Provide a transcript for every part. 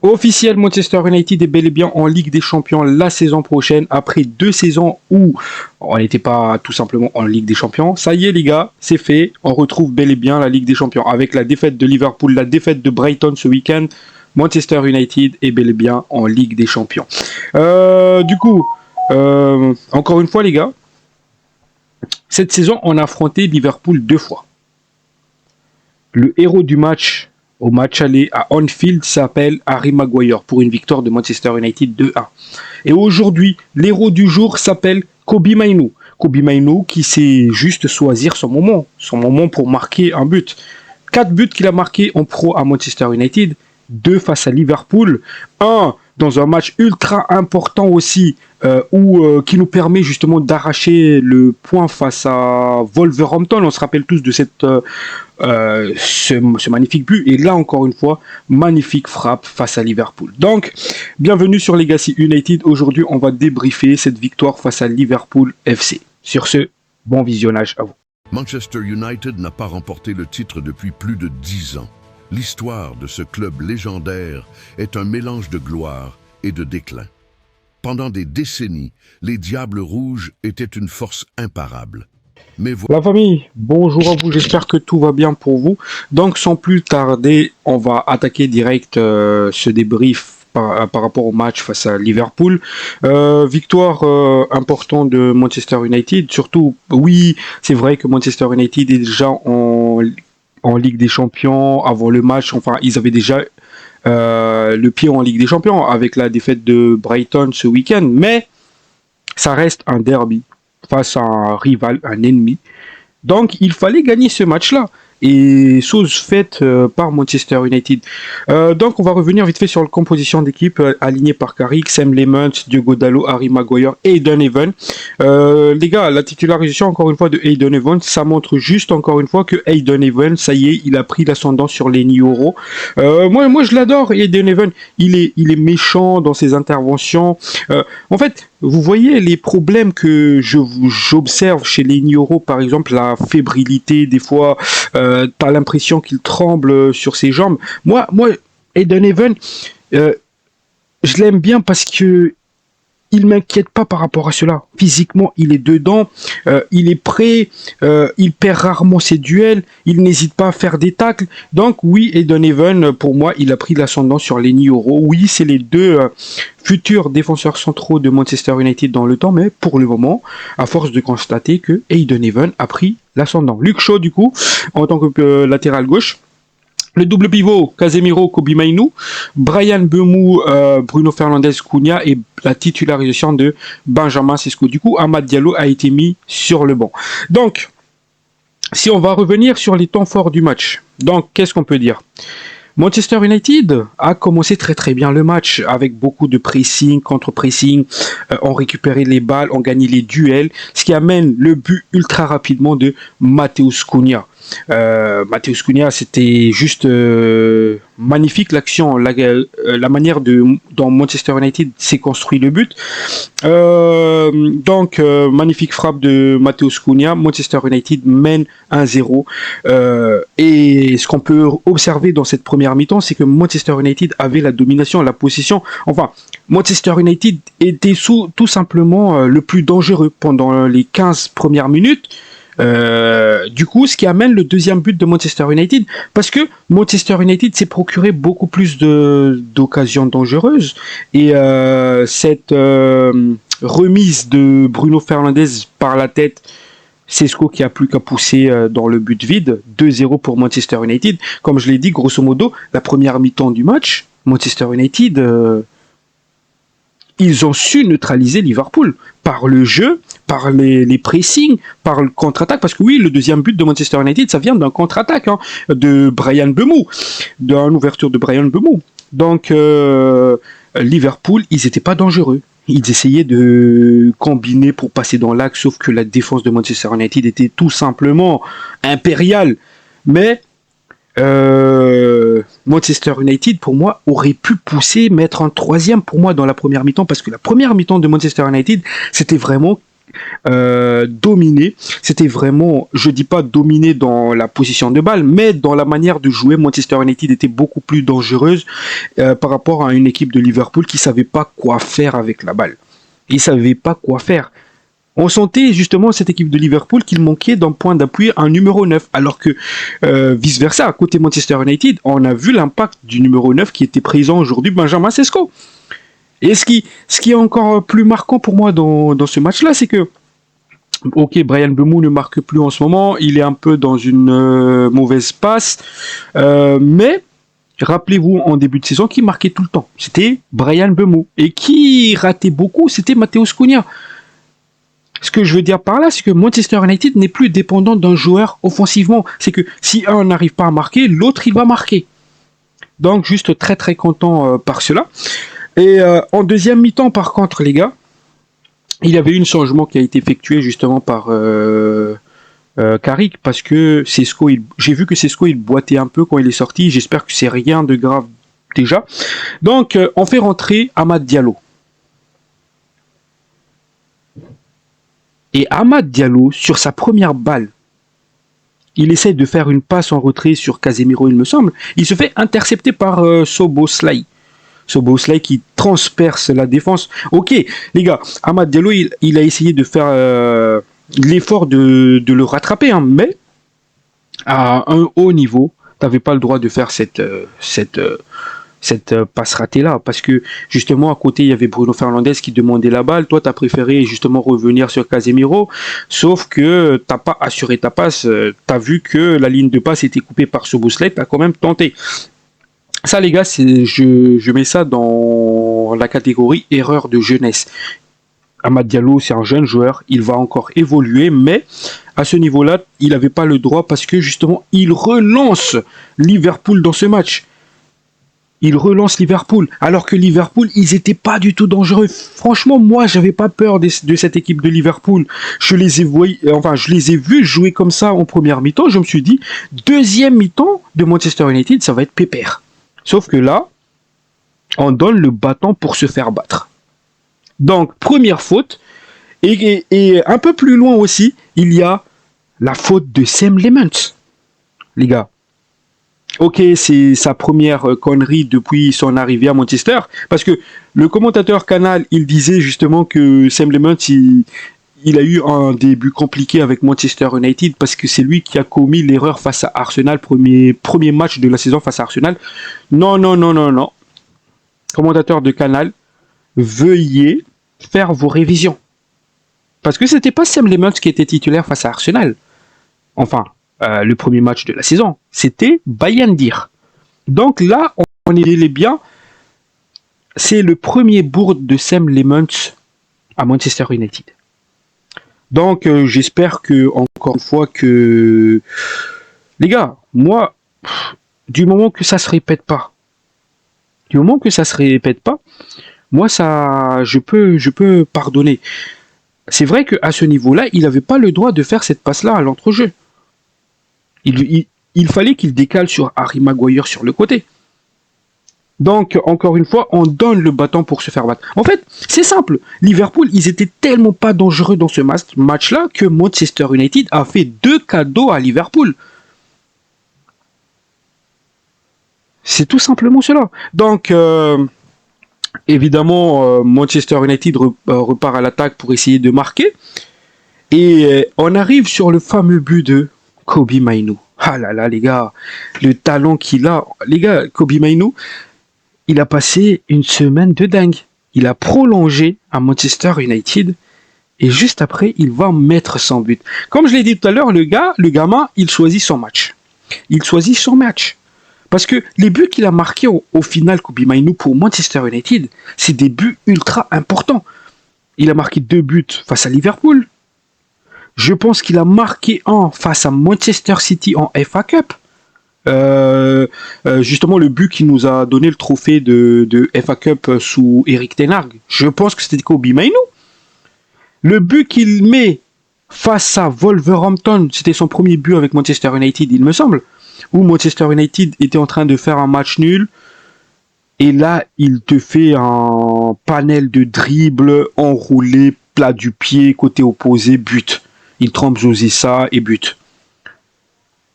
Officiel, Manchester United est bel et bien en Ligue des Champions la saison prochaine, après 2 saisons où on n'était pas tout simplement en Ligue des Champions. Ça y est les gars, c'est fait, on retrouve bel et bien la Ligue des Champions. Avec la défaite de Liverpool, la défaite de Brighton ce week-end, Manchester United est bel et bien en Ligue des Champions. Encore une fois les gars, cette saison on a affronté Liverpool 2 fois. Le héros du match au match aller à Anfield s'appelle Harry Maguire pour une victoire de Manchester United 2-1. Et aujourd'hui, l'héros du jour s'appelle Kobbie Mainoo. Kobbie Mainoo qui sait juste choisir son moment pour marquer un but. 4 buts qu'il a marqués en pro à Manchester United, 2 face à Liverpool, 1 dans un match ultra important aussi, qui nous permet justement d'arracher le point face à Wolverhampton. On se rappelle tous de ce magnifique but. Et là, encore une fois, magnifique frappe face à Liverpool. Donc, bienvenue sur Legacy United. Aujourd'hui, on va débriefer cette victoire face à Liverpool FC. Sur ce, bon visionnage à vous. Manchester United n'a pas remporté le titre depuis plus de 10 ans. L'histoire de ce club légendaire est un mélange de gloire et de déclin. Pendant des décennies, les Diables Rouges étaient une force imparable. Mais la famille, bonjour à vous, j'espère que tout va bien pour vous. Donc sans plus tarder, on va attaquer direct ce débrief par rapport au match face à Liverpool. Victoire importante de Manchester United, surtout, oui, c'est vrai que Manchester United est déjà en Ligue des Champions avant le match. Enfin, ils avaient déjà le pied en Ligue des Champions avec la défaite de Brighton ce week-end. Mais ça reste un derby face à un rival, un ennemi. Donc, il fallait gagner ce match-là. Et chose faite par Manchester United. Donc on va revenir vite fait sur la composition d'équipe alignée par Carrick, Sam Lemons, Diogo Dalot, Harry Maguire et Hayden Evans. Les gars, la titularisation encore une fois de Hayden Evans, ça montre juste encore une fois que Hayden Evans, ça y est, il a pris l'ascendant sur les Euro. Moi je l'adore, Hayden Evans, il est méchant dans ses interventions. En fait, vous voyez les problèmes que j'observe chez les Euro, par exemple la fébrilité, des fois t'as l'impression qu'il tremble sur ses jambes. Moi, Hayden Evans, je l'aime bien parce que il m'inquiète pas par rapport à cela. Physiquement, il est dedans, il est prêt, il perd rarement ses duels, il n'hésite pas à faire des tacles. Donc oui, Hayden Evans, pour moi, il a pris l'ascendant sur Lenny Yoro. Oui, c'est les deux futurs défenseurs centraux de Manchester United dans le temps, mais pour le moment, à force de constater que Hayden Evans a pris l'ascendant. Luke Shaw, du coup, en tant que latéral gauche. Le double pivot, Casemiro, Kobbie Mainoo, Bryan Mbeumo, Bruno Fernandes, Cunha et la titularisation de Benjamin Sesko. Du coup, Amad Diallo a été mis sur le banc. Donc, si on va revenir sur les temps forts du match, donc qu'est-ce qu'on peut dire ? Manchester United a commencé très très bien le match avec beaucoup de pressing, contre-pressing, on récupérait les balles, on gagnait les duels, ce qui amène le but ultra rapidement de Matheus Cunha. Matheus Cunha, c'était juste magnifique l'action, la manière dont Manchester United s'est construit le but. Magnifique frappe de Matheus Cunha. Manchester United mène 1-0. Et ce qu'on peut observer dans cette première mi-temps, c'est que Manchester United avait la domination, la possession. Enfin, Manchester United était tout simplement le plus dangereux pendant les 15 premières minutes. Du coup, ce qui amène le deuxième but de Manchester United, parce que Manchester United s'est procuré beaucoup plus d'occasions dangereuses, et cette remise de Bruno Fernandes par la tête, Sesko qui a plus qu'à pousser dans le but vide, 2-0 pour Manchester United. Comme je l'ai dit, grosso modo, la première mi-temps du match, Manchester United, ils ont su neutraliser Liverpool par le jeu, par les pressings, par le contre-attaque. Parce que oui, le deuxième but de Manchester United, ça vient d'un contre-attaque de Bryan Mbeumo, d'une ouverture de Bryan Mbeumo. Donc, Liverpool, ils n'étaient pas dangereux. Ils essayaient de combiner pour passer dans l'axe, sauf que la défense de Manchester United était tout simplement impériale. Mais Manchester United, pour moi, aurait pu pousser, mettre un troisième pour moi dans la première mi-temps, parce que la première mi-temps de Manchester United, c'était vraiment dominé. C'était vraiment, je dis pas dominé dans la position de balle, mais dans la manière de jouer. Manchester United était beaucoup plus dangereuse par rapport à une équipe de Liverpool qui savait pas quoi faire avec la balle. Ils savaient pas quoi faire. On sentait justement cette équipe de Liverpool qu'il manquait d'un point d'appui, un numéro 9, alors que vice-versa, à côté Manchester United, on a vu l'impact du numéro 9 qui était présent aujourd'hui, Benjamin Sesko. Et ce qui est encore plus marquant pour moi dans ce match-là, c'est que, ok, Brian Mbeumo ne marque plus en ce moment, il est un peu dans une mauvaise passe, mais rappelez-vous en début de saison qui marquait tout le temps, c'était Brian Mbeumo. Et qui ratait beaucoup, c'était Matheus Cunha. Ce que je veux dire par là, c'est que Manchester United n'est plus dépendant d'un joueur offensivement. C'est que si un n'arrive pas à marquer, l'autre il va marquer. Donc juste très très content par cela. Et en deuxième mi-temps, par contre, les gars, il y avait eu un changement qui a été effectué justement par Carrick, parce que Sesko, j'ai vu que Sesko il boitait un peu quand il est sorti. J'espère que c'est rien de grave déjà. Donc on fait rentrer Amad Diallo. Et Amad Diallo, sur sa première balle, il essaie de faire une passe en retrait sur Casemiro, il me semble. Il se fait intercepter par Szoboszlai. Szoboszlai qui transperce la défense. Ok, les gars, Amad Diallo, il a essayé de faire l'effort de le rattraper, hein, mais à un haut niveau, tu n'avais pas le droit de faire cette passe ratée là, parce que justement à côté il y avait Bruno Fernandes qui demandait la balle, toi tu as préféré justement revenir sur Casemiro, sauf que t'as pas assuré ta passe, tu as vu que la ligne de passe était coupée par Szoboszlai, tu as quand même tenté. Ça les gars, je mets ça dans la catégorie erreur de jeunesse. Amad Diallo c'est un jeune joueur, il va encore évoluer, mais à ce niveau-là, il n'avait pas le droit parce que justement il relance Liverpool dans ce match. Il relance Liverpool, alors que Liverpool, ils étaient pas du tout dangereux. Franchement, moi, j'avais pas peur de cette équipe de Liverpool. Je les ai vus jouer comme ça en première mi-temps. Je me suis dit, deuxième mi-temps de Manchester United, ça va être pépère. Sauf que là, on donne le bâton pour se faire battre. Donc, première faute. Et un peu plus loin aussi, il y a la faute de Sam Lemans. Les gars. Ok, c'est sa première connerie depuis son arrivée à Manchester, parce que le commentateur Canal, il disait justement que Sam Lemans, il a eu un début compliqué avec Manchester United, parce que c'est lui qui a commis l'erreur face à Arsenal, premier match de la saison face à Arsenal. Non. Commentateur de Canal, veuillez faire vos révisions. Parce que c'était pas Sam Lemans qui était titulaire face à Arsenal. Enfin, le premier match de la saison, c'était Bayandir. Donc là, on est bien. C'est le premier bourde de Sam Lemans à Manchester United. Donc j'espère que, encore une fois, que les gars, moi, du moment que ça se répète pas, moi ça, je peux pardonner. C'est vrai qu'à ce niveau-là, il n'avait pas le droit de faire cette passe-là à l'entrejeu. Il fallait qu'il décale sur Harry Maguire sur le côté. Donc, encore une fois, on donne le bâton pour se faire battre. En fait, c'est simple. Liverpool, ils étaient tellement pas dangereux dans ce match-là que Manchester United a fait 2 cadeaux à Liverpool. C'est tout simplement cela. Donc, évidemment, Manchester United repart à l'attaque pour essayer de marquer. Et on arrive sur le fameux but de Kobbie Mainoo. Ah là là, les gars, le talent qu'il a. Les gars, Kobbie Mainoo, il a passé une semaine de dingue. Il a prolongé à Manchester United et juste après, il va mettre son but. Comme je l'ai dit tout à l'heure, le gamin, il choisit son match. Parce que les buts qu'il a marqués au final, Kobbie Mainoo, pour Manchester United, c'est des buts ultra importants. Il a marqué 2 buts face à Liverpool. Je pense qu'il a marqué un face à Manchester City en FA Cup. Justement, le but qui nous a donné le trophée de FA Cup sous Eric Ten Hag. Je pense que c'était Kobbie Mainoo. Le but qu'il met face à Wolverhampton, c'était son premier but avec Manchester United, il me semble, où Manchester United était en train de faire un match nul. Et là, il te fait un panel de dribbles enroulés, plat du pied, côté opposé, but. Il trompe José Sa et but.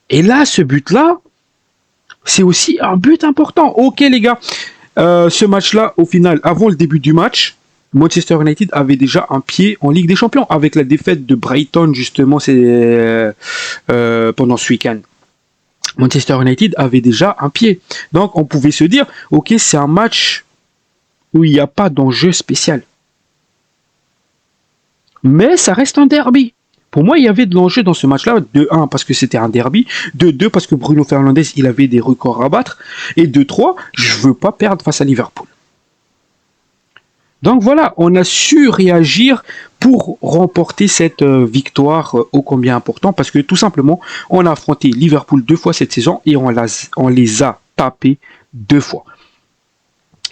Et là, ce but-là, c'est aussi un but important. Ok les gars, ce match-là, au final, avant le début du match, Manchester United avait déjà un pied en Ligue des Champions avec la défaite de Brighton justement pendant ce week-end. Manchester United avait déjà un pied. Donc on pouvait se dire, ok, c'est un match où il n'y a pas d'enjeu spécial. Mais ça reste un derby. Pour moi, il y avait de l'enjeu dans ce match-là. De 1, parce que c'était un derby. De 2, parce que Bruno Fernandes, il avait des records à battre. Et de 3, je veux pas perdre face à Liverpool. Donc voilà, on a su réagir pour remporter cette victoire ô combien importante, parce que tout simplement, on a affronté Liverpool 2 fois cette saison et on les a tapés 2 fois.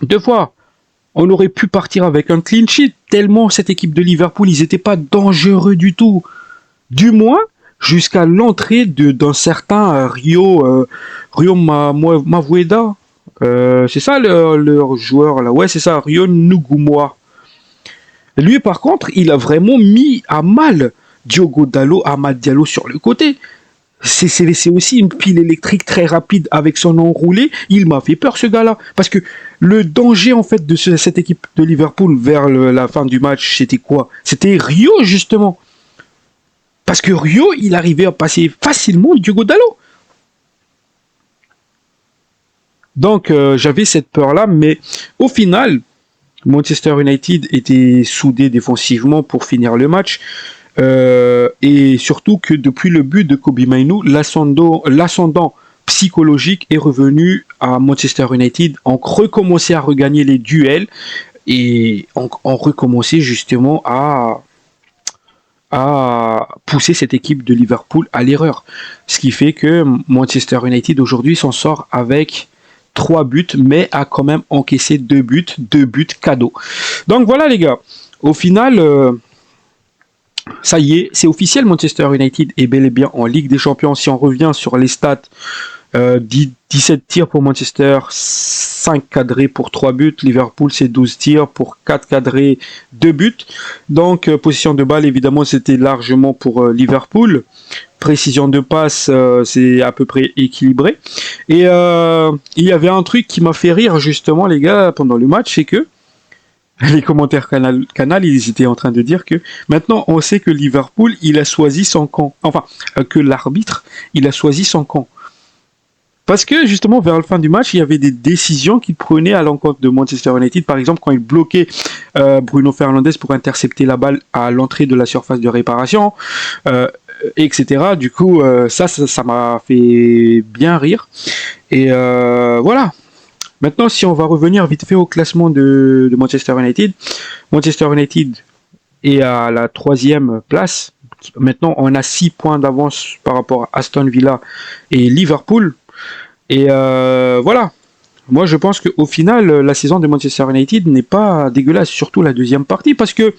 2 fois, on aurait pu partir avec un clean sheet, tellement cette équipe de Liverpool, ils n'étaient pas dangereux du tout. Du moins, jusqu'à l'entrée d'un certain Rio Mavueda. C'est ça le joueur là. Ouais, c'est ça, Rio Nugumwa. Lui, par contre, il a vraiment mis à mal Diogo Dalot, Amad Diallo sur le côté. C'est aussi une pile électrique très rapide avec son enroulé. Il m'a fait peur, ce gars-là. Parce que le danger, en fait, de cette équipe de Liverpool vers la fin du match, c'était quoi? C'était Rio, justement. Parce que Rio, il arrivait à passer facilement Diogo Dalot. Donc, j'avais cette peur-là, mais au final, Manchester United était soudé défensivement pour finir le match. Et surtout que depuis le but de Kobbie Mainoo, l'ascendant psychologique est revenu à Manchester United. On recommençait à regagner les duels et on recommençait justement à pousser cette équipe de Liverpool à l'erreur. Ce qui fait que Manchester United aujourd'hui s'en sort avec 3 buts, mais a quand même encaissé 2 buts cadeaux. Donc voilà les gars, au final, ça y est, c'est officiel, Manchester United est bel et bien en Ligue des Champions. Si on revient sur les stats, 17 tirs pour Manchester, 5 cadrés pour 3 buts. Liverpool, c'est 12 tirs pour 4 cadrés, 2 buts. Donc, position de balle, évidemment, c'était largement pour Liverpool. Précision de passe, c'est à peu près équilibré. Et il y avait un truc qui m'a fait rire, justement, les gars, pendant le match, c'est que les commentaires Canal, ils étaient en train de dire que maintenant, on sait que Liverpool, il a choisi son camp. Enfin, que l'arbitre, il a choisi son camp. Parce que justement, vers la fin du match, il y avait des décisions qu'il prenait à l'encontre de Manchester United. Par exemple, quand il bloquait Bruno Fernandes pour intercepter la balle à l'entrée de la surface de réparation, etc. Du coup, ça m'a fait bien rire. Et voilà. Maintenant, si on va revenir vite fait au classement de Manchester United, Manchester United est à la 3e place. Maintenant, on a 6 points d'avance par rapport à Aston Villa et Liverpool. Et voilà. Moi, je pense qu'au final, la saison de Manchester United n'est pas dégueulasse, surtout la deuxième partie, parce que,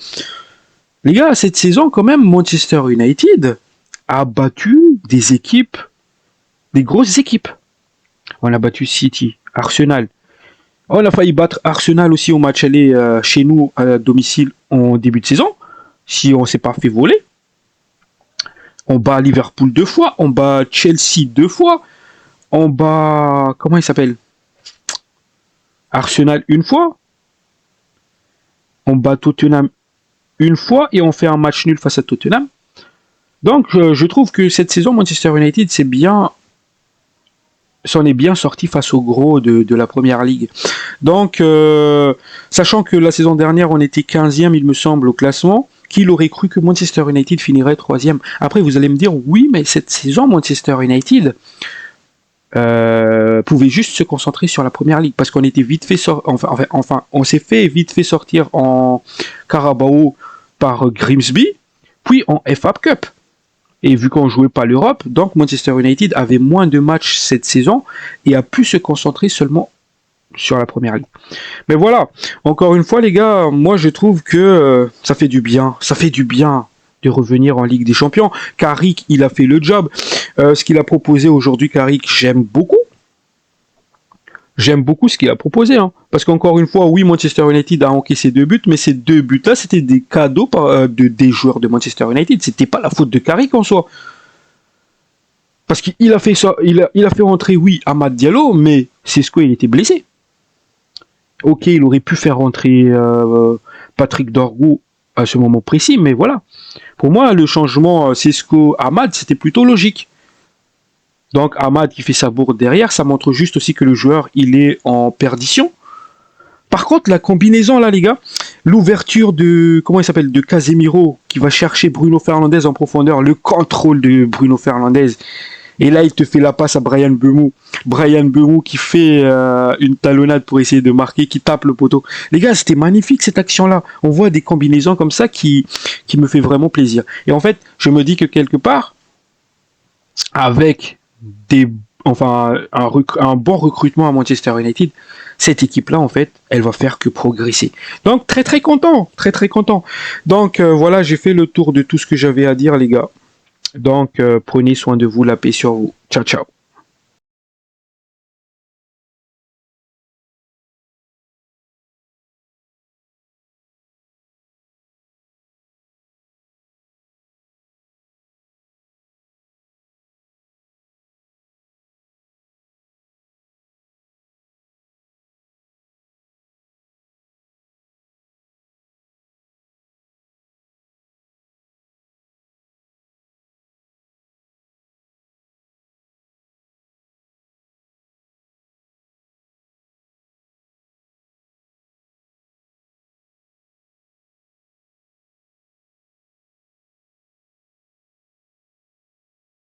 les gars, cette saison, quand même, Manchester United a battu des équipes, des grosses équipes. On a battu City, Arsenal. On a failli battre Arsenal aussi au match aller chez nous à domicile en début de saison, si on ne s'est pas fait voler. On bat Liverpool 2 fois, on bat Chelsea 2 fois, on bat, comment il s'appelle, Arsenal 1 fois, on bat Tottenham 1 fois et on fait un match nul face à Tottenham. Donc je trouve que cette saison Manchester United s'en est bien sorti face au gros de la première ligue. Donc sachant que la saison dernière on était 15e il me semble au classement, qui aurait cru que Manchester United finirait 3e? Après vous allez me dire oui, mais cette saison Manchester United pouvait juste se concentrer sur la première ligue parce qu'on était vite fait on s'est fait vite fait sortir en Carabao par Grimsby, puis en FA Cup. Et vu qu'on jouait pas l'Europe, donc Manchester United avait moins de matchs cette saison et a pu se concentrer seulement sur la première ligue. Mais voilà, encore une fois les gars, moi je trouve que ça fait du bien de revenir en Ligue des Champions. Carrick, il a fait le job. Ce qu'il a proposé aujourd'hui, Carrick, j'aime beaucoup. j'aime beaucoup ce qu'il a proposé. Hein. Parce qu'encore une fois, oui, Manchester United a encaissé 2 buts, mais ces 2 buts-là, c'était des cadeaux des joueurs de Manchester United. C'était pas la faute de Carrick en soi. Parce qu'il a fait ça, il a fait rentrer, oui, Amad Diallo, mais Sesco, il était blessé. Ok, il aurait pu faire rentrer Patrick Dorgu à ce moment précis, mais voilà. Pour moi, le changement Sesco-Amad, c'était plutôt logique. Donc Amad qui fait sa bourde derrière, ça montre juste aussi que le joueur, il est en perdition. Par contre, la combinaison là, les gars, l'ouverture de, comment il s'appelle, de Casemiro, qui va chercher Bruno Fernandes en profondeur, le contrôle de Bruno Fernandes, et là, il te fait la passe à Brian Mbeumo. Brian Mbeumo qui fait une talonnade pour essayer de marquer, qui tape le poteau. Les gars, c'était magnifique cette action-là. On voit des combinaisons comme ça qui me fait vraiment plaisir. Et en fait, je me dis que quelque part, avec un bon recrutement à Manchester United, cette équipe-là, en fait, elle va faire que progresser. Donc, très très content, très très content. Donc, voilà, j'ai fait le tour de tout ce que j'avais à dire, les gars. Donc, prenez soin de vous, la paix sur vous. Ciao, ciao.